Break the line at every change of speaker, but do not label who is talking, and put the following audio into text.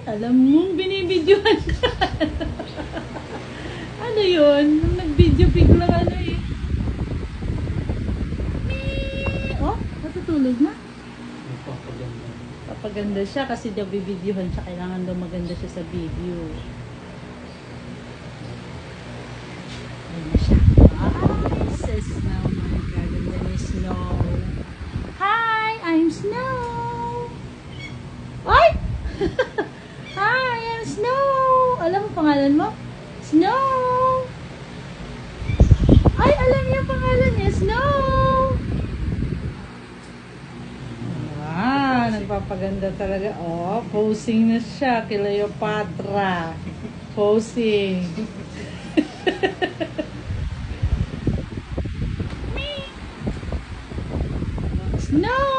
Alam mo, binibidyohan ka. Ano yun? Nung nag-video biglang ano eh. Oh, natutulog na. Papaganda siya kasi daw bibidyohan siya. Kailangan daw maganda siya sa video. Ayan na siya. Ah, says Snow. My God, ganda ni Snow. Hi, I'm Snow. Ay! Hi, I'm Snow. Alam mo pangalan mo? Snow. Ay, alam niya pangalan niya, Snow. Ah, nagpapaganda talaga. Oh, posing na siya. Cleopatra. Posing. Snow.